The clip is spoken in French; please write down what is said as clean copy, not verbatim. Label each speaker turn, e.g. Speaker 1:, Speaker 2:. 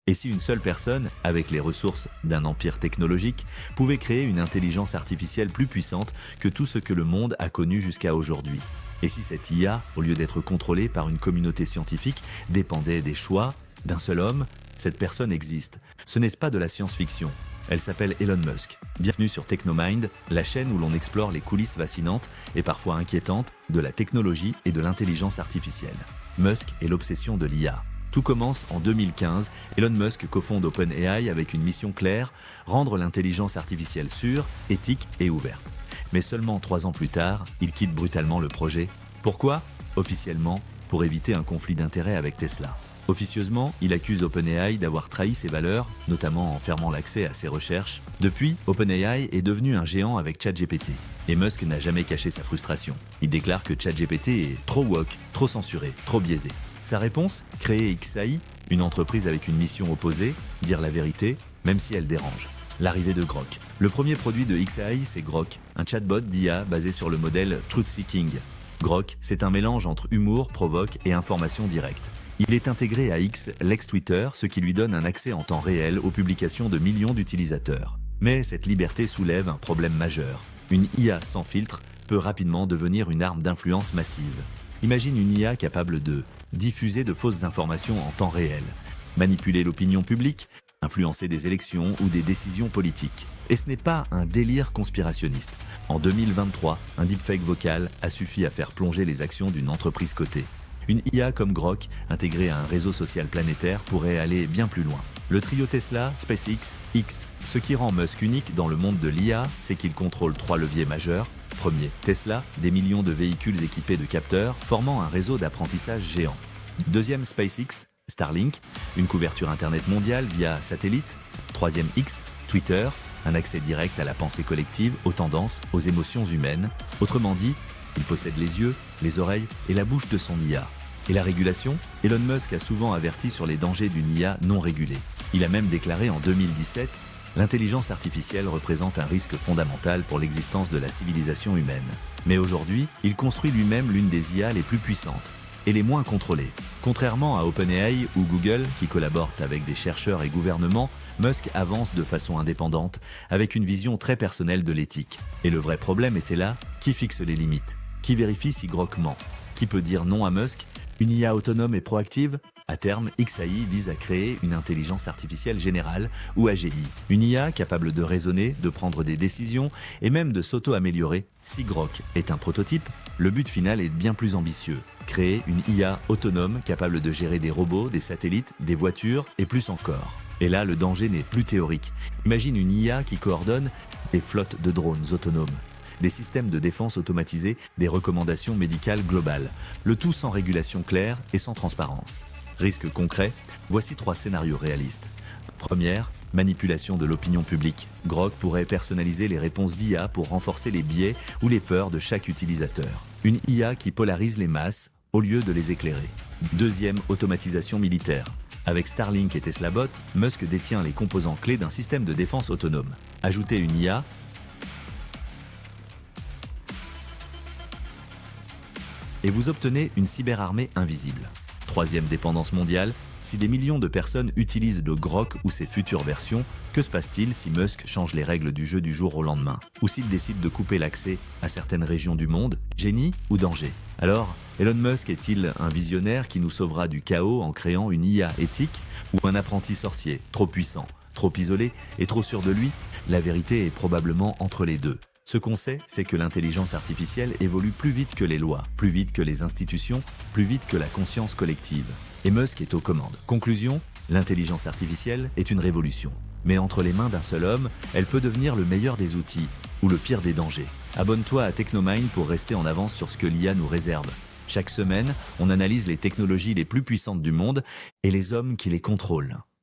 Speaker 1: Et si une seule personne, avec les ressources d'un empire technologique, pouvait créer une intelligence artificielle plus puissante que tout ce que le monde a connu jusqu'à aujourd'hui? Et si cette IA, au lieu d'être contrôlée par une communauté scientifique, dépendait des choix d'un seul homme? Cette personne existe. Ce n'est pas de la science-fiction. Elle s'appelle Elon Musk. Bienvenue sur Technomind, la chaîne où l'on explore les coulisses fascinantes et parfois inquiétantes de la technologie et de l'intelligence artificielle. Musk est l'obsession de l'IA. Tout commence en 2015. Elon Musk cofonde OpenAI avec une mission claire, rendre l'intelligence artificielle sûre, éthique et ouverte. Mais seulement 3 ans plus tard, il quitte brutalement le projet. Pourquoi? Officiellement, pour éviter un conflit d'intérêts avec Tesla. Officieusement, il accuse OpenAI d'avoir trahi ses valeurs, notamment en fermant l'accès à ses recherches. Depuis, OpenAI est devenu un géant avec ChatGPT. Et Musk n'a jamais caché sa frustration. Il déclare que ChatGPT est trop woke, trop censuré, trop biaisé. Sa réponse? Créer XAI, une entreprise avec une mission opposée, dire la vérité, même si elle dérange. L'arrivée de Grok. Le premier produit de XAI, c'est Grok, un chatbot d'IA basé sur le modèle Truth Seeking. Grok, c'est un mélange entre humour, provoque et information directe. Il est intégré à X, l'ex-Twitter, ce qui lui donne un accès en temps réel aux publications de millions d'utilisateurs. Mais cette liberté soulève un problème majeur. Une IA sans filtre peut rapidement devenir une arme d'influence massive. Imagine une IA capable de diffuser de fausses informations en temps réel, manipuler l'opinion publique, influencer des élections ou des décisions politiques. Et ce n'est pas un délire conspirationniste. En 2023, un deepfake vocal a suffi à faire plonger les actions d'une entreprise cotée. Une IA comme Grok, intégrée à un réseau social planétaire, pourrait aller bien plus loin. Le trio Tesla, SpaceX, X. Ce qui rend Musk unique dans le monde de l'IA, c'est qu'il contrôle 3 leviers majeurs. Premier, Tesla, des millions de véhicules équipés de capteurs, formant un réseau d'apprentissage géant. Deuxième, SpaceX, Starlink, une couverture Internet mondiale via satellite. Troisième, X, Twitter, un accès direct à la pensée collective, aux tendances, aux émotions humaines. Autrement dit, il possède les yeux, les oreilles et la bouche de son IA. Et la régulation? Elon Musk a souvent averti sur les dangers d'une IA non régulée. Il a même déclaré en 2017 « L'intelligence artificielle représente un risque fondamental pour l'existence de la civilisation humaine ». Mais aujourd'hui, il construit lui-même l'une des IA les plus puissantes et les moins contrôlées. Contrairement à OpenAI ou Google, qui collaborent avec des chercheurs et gouvernements, Musk avance de façon indépendante, avec une vision très personnelle de l'éthique. Et le vrai problème était là, qui fixe les limites? Qui vérifie si Grok ment? Qui peut dire non à Musk? Une IA autonome et proactive? À terme, XAI vise à créer une intelligence artificielle générale, ou AGI. Une IA capable de raisonner, de prendre des décisions et même de s'auto-améliorer. Si Grok est un prototype, le but final est bien plus ambitieux. Créer une IA autonome capable de gérer des robots, des satellites, des voitures et plus encore. Et là, le danger n'est plus théorique. Imagine une IA qui coordonne des flottes de drones autonomes, des systèmes de défense automatisés, des recommandations médicales globales, le tout sans régulation claire et sans transparence. Risque concret, voici 3 scénarios réalistes. Première, manipulation de l'opinion publique. Grok pourrait personnaliser les réponses d'IA pour renforcer les biais ou les peurs de chaque utilisateur. Une IA qui polarise les masses au lieu de les éclairer. Deuxième, automatisation militaire. Avec Starlink et TeslaBot, Musk détient les composants clés d'un système de défense autonome. Ajoutez une IA et vous obtenez une cyberarmée invisible. Troisième dépendance mondiale, si des millions de personnes utilisent le Grok ou ses futures versions, que se passe-t-il si Musk change les règles du jeu du jour au lendemain? Ou s'il décide de couper l'accès à certaines régions du monde? Génie ou danger? Alors, Elon Musk est-il un visionnaire qui nous sauvera du chaos en créant une IA éthique? Ou un apprenti sorcier, trop puissant, trop isolé et trop sûr de lui? La vérité est probablement entre les deux. Ce qu'on sait, c'est que l'intelligence artificielle évolue plus vite que les lois, plus vite que les institutions, plus vite que la conscience collective. Et Musk est aux commandes. Conclusion, l'intelligence artificielle est une révolution. Mais entre les mains d'un seul homme, elle peut devenir le meilleur des outils ou le pire des dangers. Abonne-toi à Technomind pour rester en avance sur ce que l'IA nous réserve. Chaque semaine, on analyse les technologies les plus puissantes du monde et les hommes qui les contrôlent.